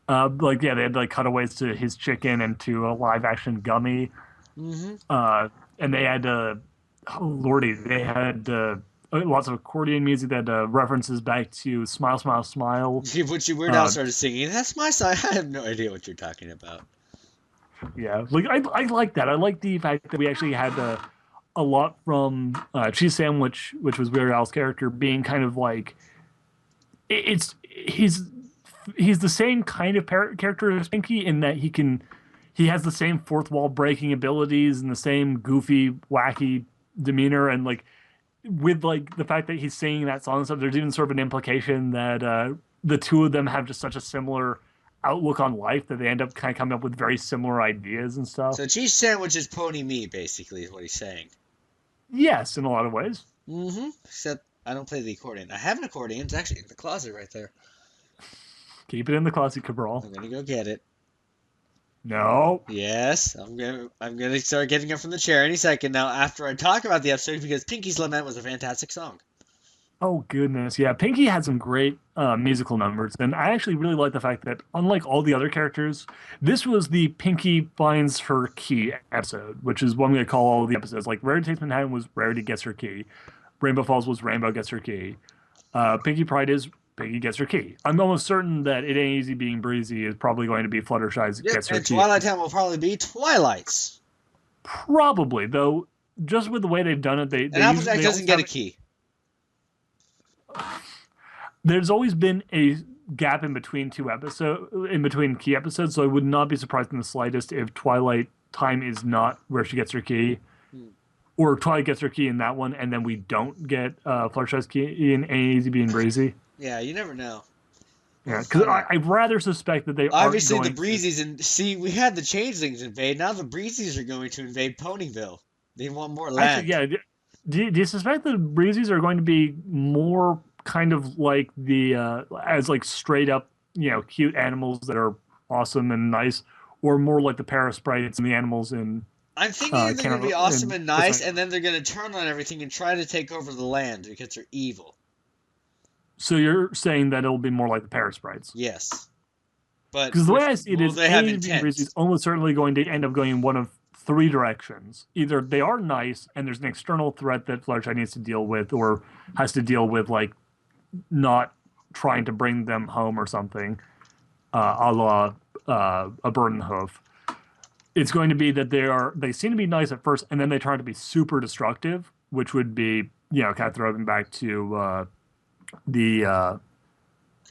They had like cutaways to his chicken and to a live action Gummy, Mm-hmm. and they had oh lordy, they had lots of accordion music that references back to Smile Smile Smile. Which Weird Al started singing. That's my side. I have no idea what you're talking about. Yeah, like I like that. I like the fact that we actually had a lot from Cheese Sandwich, which was Weird Al's character, being kind of like he's the same kind of character as Pinky in that he has the same fourth wall breaking abilities and the same goofy, wacky demeanor, and like with like the fact that he's singing that song and stuff, there's even sort of an implication that the two of them have just such a similar outlook on life that they end up kind of coming up with very similar ideas and stuff. So cheese sandwich is pony me, basically, is what he's saying. Yes, in a lot of ways. Mm-hmm. Except I don't play the accordion. I have an accordion. It's actually in the closet right there. Keep it in the closet, Cabral. I'm gonna go get it. No. Yes, I'm gonna start getting it from the chair any second now after I talk about the episode because Pinky's Lament was a fantastic song. Oh goodness, yeah. Pinky had some great musical numbers, and I actually really like the fact that unlike all the other characters, this was the Pinky finds her key episode, which is one we call all the episodes. Like Rarity Takes Manhattan was Rarity gets her key, Rainbow Falls was Rainbow gets her key, Pinky Pride is Pinky gets her key. I'm almost certain that It Ain't Easy Being Breezy is probably going to be Fluttershy's gets her And key. Twilight Town will probably be Twilight's. Probably, though, just with the way they've done it, they Applejack doesn't get a key. There's always been a gap in between key episodes, so I would not be surprised in the slightest if Twilight Time is not where she gets her key, or Twilight gets her key in that one, and then we don't get Fluttershy's key in Ain't Easy Being Breezy. Yeah, you never know. Yeah, because I'd rather suspect that they obviously aren't the Breezies and see we had the Changelings invade. Now the Breezies are going to invade Ponyville. They want more land. Actually, yeah. Do you suspect the Breezies are going to be more kind of like the as like straight up cute animals that are awesome and nice, or more like the Parasprites and the animals in? I'm thinking they're going to be awesome and nice, and then they're going to turn on everything and try to take over the land because they're evil. So you're saying that it'll be more like the Parasprites? Yes. But because the way I see it is, they have intent. Is almost certainly going to end up going in one of three directions. Either they are nice and there's an external threat that Fluttershy needs to deal with, or has to deal with, like not trying to bring them home or something, a la a Bird and the Hoof. It's going to be that they seem to be nice at first, and then they turn to be super destructive, which would be kind of throwing back to the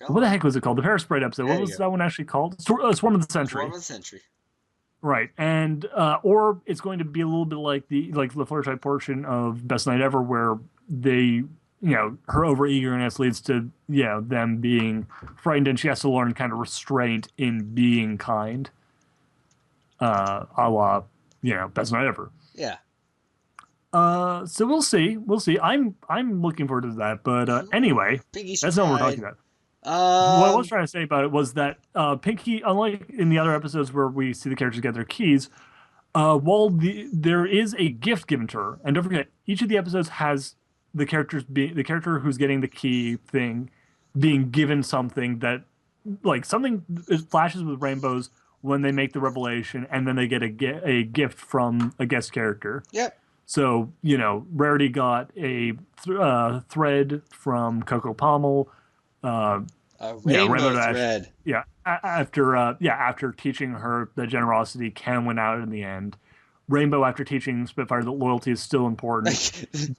what the heck was it called? The Parasprite episode. What was that one actually called? Swarm of the Century. Swarm of the Century. Right, and or it's going to be a little bit like the Fluttershy portion of Best Night Ever, where they, her overeagerness leads to them being frightened, and she has to learn kind of restraint in being kind, a la Best Night Ever. Yeah. So we'll see. I'm looking forward to that. But anyway, that's not what we're talking about. What I was Um, trying to say about it was that Pinky, unlike in the other episodes where we see the characters get their keys, there is a gift given to her, and don't forget, each of the episodes has the character who's getting the key thing being given something that like something flashes with rainbows when they make the revelation, and then they get a gift from a guest character. yep. So, Rarity got a thread from Coco Pommel. Uh, A Rainbow rainbow Dash. thread. Yeah, after teaching her that generosity can win out in the end. Rainbow, after teaching Spitfire that loyalty is still important.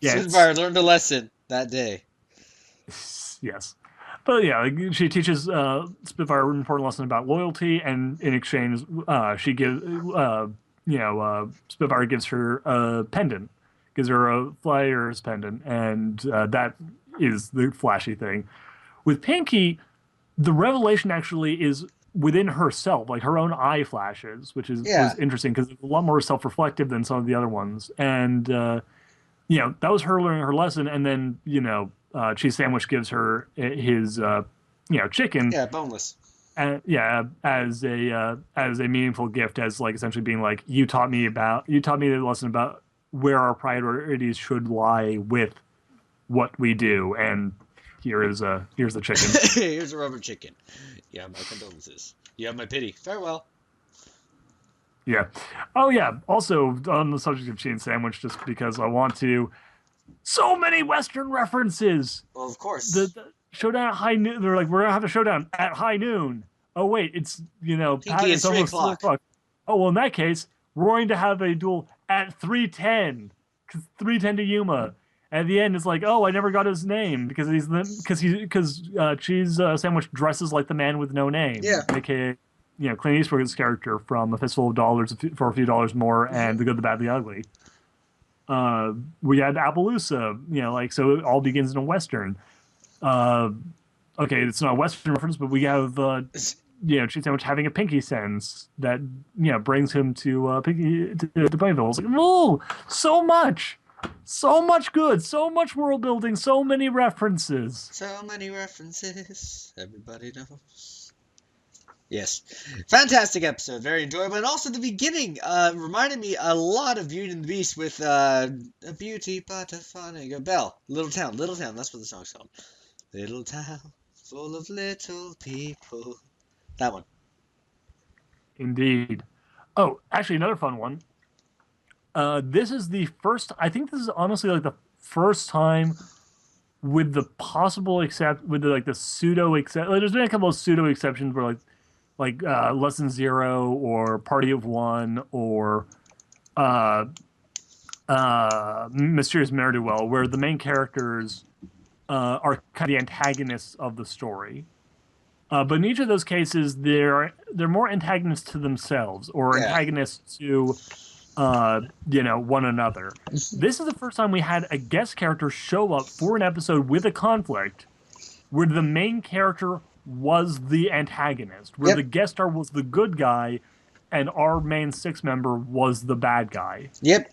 Gets Spitfire learned a lesson that day. yes, but yeah, like, she teaches Spitfire an important lesson about loyalty, and in exchange, she gives Spitfire gives her a pendant, gives her a Flyers pendant, and that is the flashy thing. With Pinky, the revelation actually is within herself, like her own eye flashes, which is Yeah. was interesting because it's a lot more self-reflective than some of the other ones. And that was her learning her lesson. And then Cheese Sandwich gives her his chicken, Yeah, boneless. and as a meaningful gift, as like essentially being like you taught me the lesson about where our priorities should lie with what we do, and here's the chicken. Here's a rubber chicken. You have my condolences. You have my pity. Farewell. Yeah. Oh yeah. Also on the subject of cheese sandwich, just because I want to, so many Western references. Well, of course. The showdown at high noon. They're like, we're gonna have a showdown at high noon. Oh wait, it's Pinky, it's 3 almost 4 o'clock. Oh well, in that case, we're going to have a duel at 3:10. 3:10 to Yuma. At the end, it's like, oh, I never got his name because Cheese Sandwich dresses like the man with no name, Yeah. aka Clint Eastwood's character from A Fistful of Dollars for a Few Dollars More and The Good, the Bad, the Ugly. We had Appaloosa, so it all begins in a western. Okay, it's not a western reference, but we have Cheese Sandwich having a pinky sense that brings him to Pinky to Ponyville. It's like, oh, so much good, so much world building, so many references. So many references. Everybody knows. Yes. Fantastic episode. Very enjoyable. And also the beginning reminded me a lot of Beauty and the Beast with a beauty but a funny bell. Little Town. That's what the song's called. Little town full of little people. That one. Indeed. Oh, actually, another fun one. This is the first. I think this is honestly like the first time, with the the pseudo except. Like, there's been a couple of pseudo exceptions where Lesson Zero or Party of One or Mysterious Ne'er-do-well, where the main characters are kind of the antagonists of the story. But in each of those cases, they're more antagonists to themselves or antagonists to one another. This is the first time we had a guest character show up for an episode with a conflict where the main character was the antagonist, where the guest star was the good guy and our main six member was the bad guy. Yep.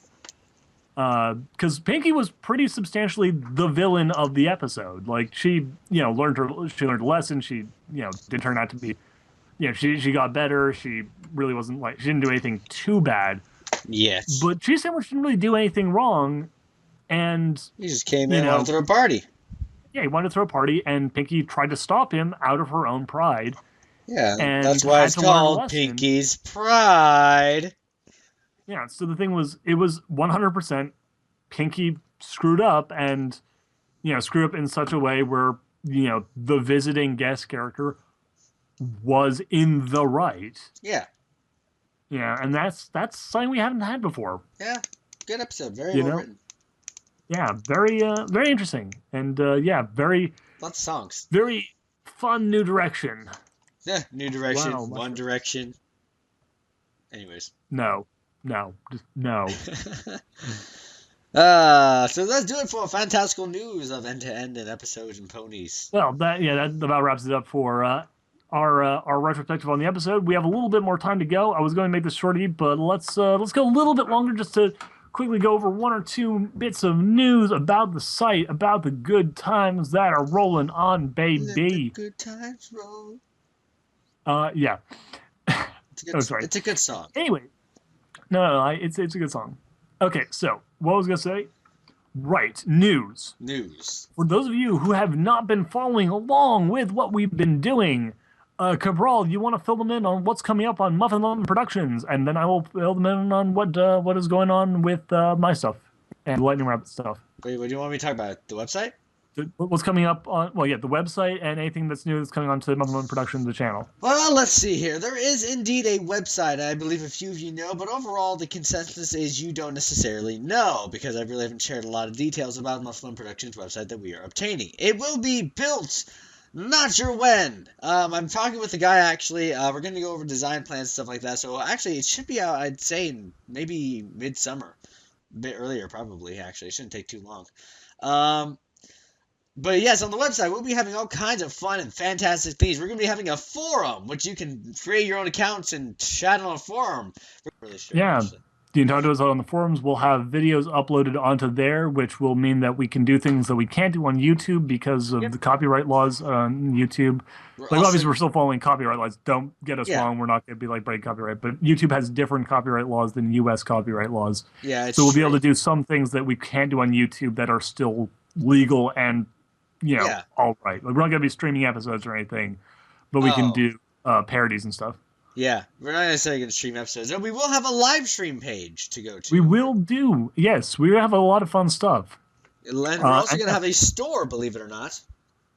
Because Pinky was pretty substantially the villain of the episode. Like she learned a lesson. She did turn out to be, she got better. She really wasn't she didn't do anything too bad. Yes. But Cheese Sandwich didn't really do anything wrong, and he just came in and wanted to throw a party. Yeah, he wanted to throw a party, and Pinky tried to stop him out of her own pride. Yeah, and that's why it's called Pinky's Pride. Yeah, so the thing was, it was 100% Pinky screwed up, and screwed up in such a way where the visiting guest character was in the right. Yeah. Yeah, and that's something we haven't had before. Yeah, good episode. Very well written. Yeah, very interesting, and very lots of songs. Very fun new direction. Yeah, new direction. Wow, One Direction. Anyways. No, just no. So let's do it for fantastical news of end-to-end and episodes and ponies. Well, that about wraps it up for our retrospective on the episode. We have a little bit more time to go. I was going to make this shorty, but let's go a little bit longer just to quickly go over one or two bits of news about the site, about the good times that are rolling on, Let the baby. good times roll. Yeah. Oh, sorry. It's a good song. Anyway, no, it's a good song. Okay, so what I was gonna say? Right, news. News. For those of you who have not been following along with what we've been doing, Cabral, you want to fill them in on what's coming up on Muffin London Productions, and then I will fill them in on what is going on with my stuff and Lightning Rabbit stuff. Wait, what do you want me to talk about? The website? What's coming up on, well, yeah, the website and anything that's new that's coming onto Muffin London Productions, the channel. Well, let's see here. There is indeed a website, I believe a few of you know, but overall the consensus is you don't necessarily know, because I really haven't shared a lot of details about Muffin Productions website that we are obtaining. It will be built, not sure when. I'm talking with the guy, actually. We're going to go over design plans and stuff like that, so actually it should be out, I'd say, in maybe midsummer. A bit earlier, probably, actually. It shouldn't take too long. But yes, on the website, we'll be having all kinds of fun and fantastic things. We're going to be having a forum, which you can create your own accounts and chat on a forum. Really sure, Yeah. actually. You can talk to us on the forums. We'll have videos uploaded onto there, which will mean that we can do things that we can't do on YouTube because of the copyright laws on YouTube. Obviously, we're still following copyright laws. Don't get us wrong. We're not going to be like breaking copyright. But YouTube has different copyright laws than U.S. copyright laws. Yeah, so we'll be able to do some things that we can't do on YouTube that are still legal and, all right. Like, we're not going to be streaming episodes or anything, but we can do parodies and stuff. Yeah, we're not necessarily going to stream episodes. No, we will have a live stream page to go to. We will do. Yes, we have a lot of fun stuff. And we're also going to have a store, believe it or not.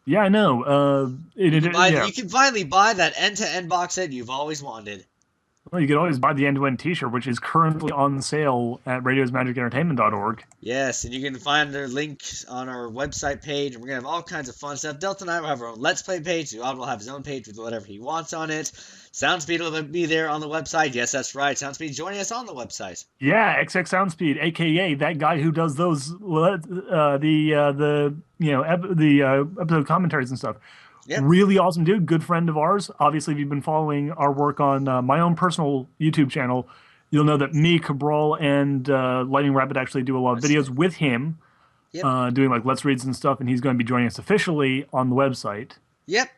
Yeah, I know. You can finally buy that end-to-end box set you've always wanted. Well, you can always buy the end-to-end t-shirt, which is currently on sale at radiosmagicentertainment.org. Yes, and you can find their link on our website page, and we're going to have all kinds of fun stuff. Delta and I will have our own Let's Play page. Duhad will have his own page with whatever he wants on it. Soundspeed will be there on the website. Yes, that's right. Soundspeed joining us on the website. Yeah, XX Soundspeed, a.k.a. that guy who does those, episode commentaries and stuff. Yep. Really awesome dude, good friend of ours. Obviously, if you've been following our work on my own personal YouTube channel, you'll know that me, Cabral, and Lightning Rabbit actually do a lot of videos with him, doing like Let's Reads and stuff, and he's going to be joining us officially on the website. Yep.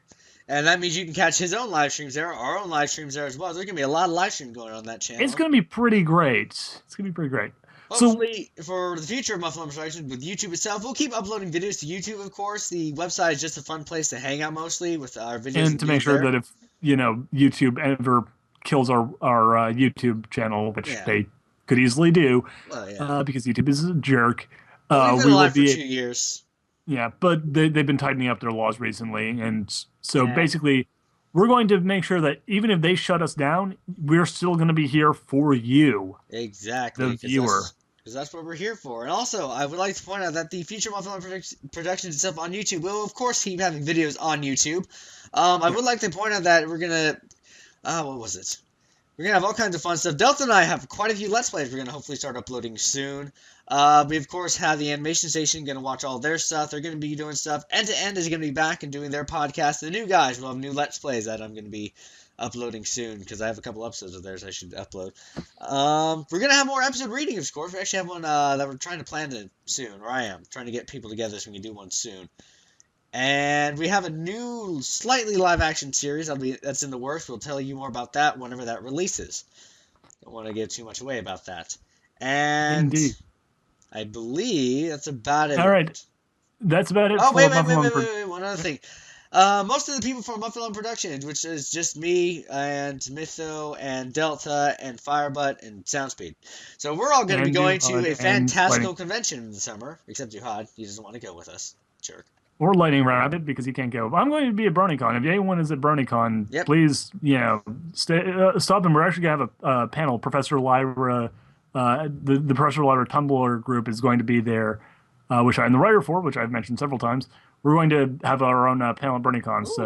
And that means you can catch his own live streams there, our own live streams there as well. There's going to be a lot of live streams going on that channel. It's going to be pretty great. It's going to be pretty great. Hopefully, for the future of Muffin Productions with YouTube itself, we'll keep uploading videos to YouTube, of course. The website is just a fun place to hang out mostly with our videos. And to make sure that if, YouTube ever kills our YouTube channel, which they could easily do, because YouTube is a jerk. We've been alive for 2 years. Yeah, but they've been tightening up their laws recently. And so basically, we're going to make sure that even if they shut us down, we're still going to be here for you. Exactly. The viewer. Because that's what we're here for. And also, I would like to point out that the future Muffin Productions itself on YouTube will, of course, keep having videos on YouTube. I would like to point out that we're going to... what was it? We're going to have all kinds of fun stuff. Delta and I have quite a few Let's Plays we're going to hopefully start uploading soon. We, of course, have the Animation Station, going to watch all their stuff. They're going to be doing stuff. End to End is going to be back and doing their podcast. The new guys will have new Let's Plays that I'm going to be uploading soon, because I have a couple episodes of theirs I should upload. We're going to have more episode reading, of course. We actually have one that we're trying to plan soon, or I am, trying to get people together so we can do one soon. And we have a new, slightly live-action series that's in the works. We'll tell you more about that whenever that releases. Don't want to give too much away about that. And indeed. I believe that's about it. All right. That's about it. Oh, wait. One other thing. Most of the people from Muffin Productions, which is just me and Mytho and Delta and Firebutt and Soundspeed. So we're all going to be going to a fantastical convention in the summer, except Duhad. He doesn't want to go with us. Jerk. Or Lightning Rabbit, because he can't go. I'm going to be at BronyCon. If anyone is at BronyCon, please, stop. And we're actually going to have a panel. Professor Lyra, the Professor Lyra Tumblr group is going to be there, which I'm the writer for, which I've mentioned several times. We're going to have our own panel at BronyCon. So,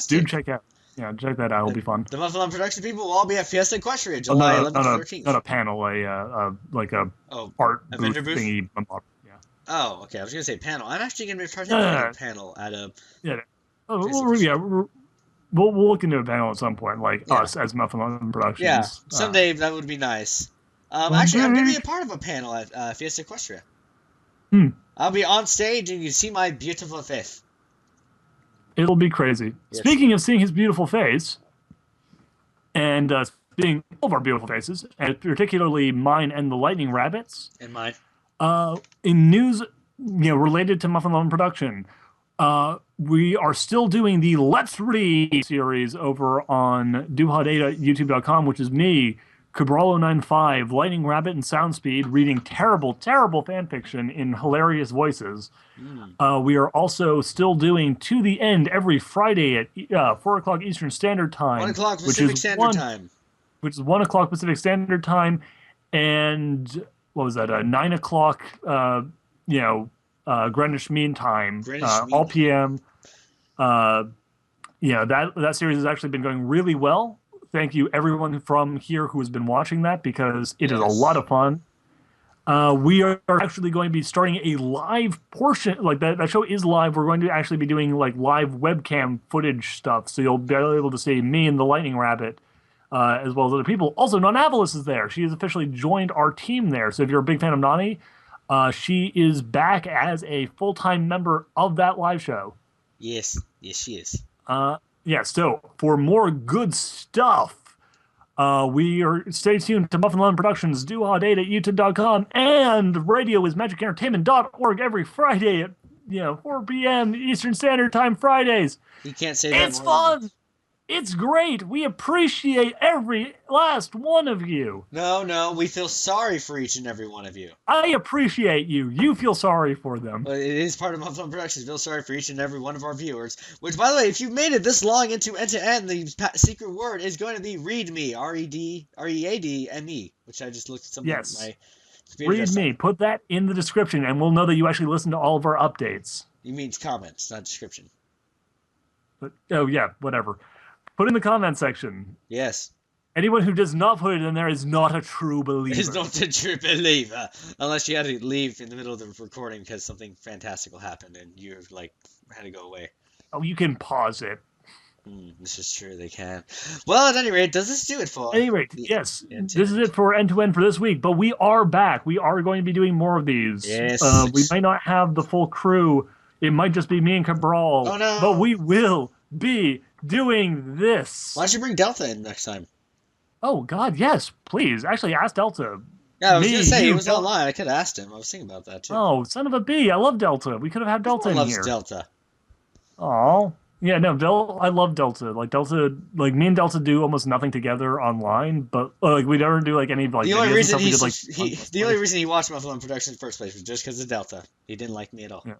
do check out. Yeah, check that out. It'll be fun. The Muffin Production people will all be at Fiesta Equestria, July 11th to 13th. Not a panel, art vendor booth thingy. Oh, okay. I was going to say panel. I'm actually going to be participating in a panel at a... We'll look into a panel at some point, us as Muffin Productions. Yeah, someday that would be nice. Actually, I'm going to be a part of a panel at Fiesta Equestria. I'll be on stage, and you see my beautiful face. It'll be crazy. Yes. Speaking of seeing his beautiful face, and seeing all of our beautiful faces, and particularly mine and the Lightning Rabbits, And mine. in news, related to Muffin Lovin' Production, we are still doing the Let's Read series over on duhad8.youtube.com, which is me, Cabral095, Lightning Rabbit, and Soundspeed reading terrible, terrible fan fiction in hilarious voices. We are also still doing To the End every Friday at 4 o'clock Eastern Standard Time. 1 o'clock Pacific Standard Time. Which is 1 o'clock Pacific Standard Time. And what was that? 9 o'clock, Greenwich Mean Time. All PM. That series has actually been going really well. Thank you, everyone from here who has been watching that, because it is a lot of fun. We are actually going to be starting a live portion, like that show is live. We're going to actually be doing like live webcam footage stuff, so you'll be able to see me and the Lightning Rabbit, as well as other people. Also, Nonavalis is there. She has officially joined our team there. So if you're a big fan of Nani, she is back as a full-time member of that live show. Yes, she is. So for more good stuff, stay tuned to Muffin Lovin' Productions, duhad8.youtube.com, and radio is magicentertainment.org every Friday at 4 p.m. Eastern Standard Time Fridays. You can't say that. It's fun. It's great. We appreciate every last one of you. No, we feel sorry for each and every one of you. I appreciate you. You feel sorry for them. But it is part of Muffin Productions. Feel sorry for each and every one of our viewers. Which, by the way, if you've made it this long into end to end, the secret word is going to be read me, README, which I just looked at something. Yes. My computer read me. Put that in the description, and we'll know that you actually listen to all of our updates. You mean comments, not description. But, whatever. Put in the comment section. Yes. Anyone who does not put it in there is not a true believer. Is not a true believer. Unless you had to leave in the middle of the recording because something fantastical happened and you had to go away. Oh, you can pause it. This is true, they can. Well, at any rate, does this do it for? At any rate, yes. This is it for End to End for this week, but we are back. We are going to be doing more of these. Yes. We might not have the full crew. It might just be me and Cabral. Oh, no. But we will be doing this. Why don't you bring Delta in next time? Oh, God, yes, please. Actually, ask Delta. Yeah, I was going to say, he was online. I could have asked him. I was thinking about that, too. Oh, son of a bee. I love Delta. We could have had Delta in here. Loves Delta. Oh, yeah, no, I love Delta. Me and Delta do almost nothing together online, but we never do any the only reason the only reason he watched Muffin Lovin' Productions in the first place was just because of Delta. He didn't like me at all. Yeah.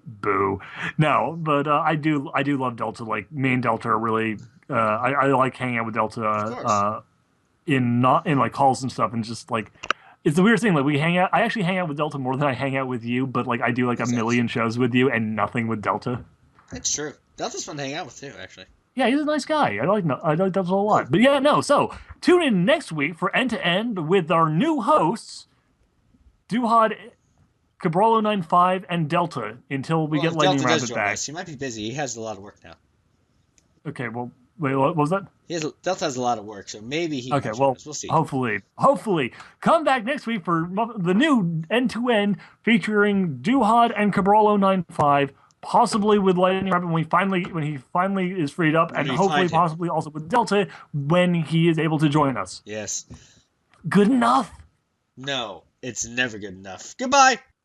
Boo. No, but I do love Delta. Me and Delta are really I like hanging out with Delta in calls and stuff, and just it's the weird thing. We hang out. I actually hang out with Delta more than I hang out with you, but I do a million shows with you and nothing with Delta. That's true. Delta's fun to hang out with too, actually. Yeah, he's a nice guy. I like Delta a lot. But yeah, no. So tune in next week for End to End with our new hosts, Duhad, Cabral095, and Delta until we get Lightning Rabbit back. He might be busy. He has a lot of work now. Okay, well, wait, what was that? Delta has a lot of work, so maybe he. Okay, well, we'll see. Hopefully, come back next week for the new End to End featuring Duhad and Cabral095, possibly with Lightning Rabbit when he finally is freed up, and hopefully possibly also with Delta when he is able to join us. Yes. Good enough? No, it's never good enough. Goodbye.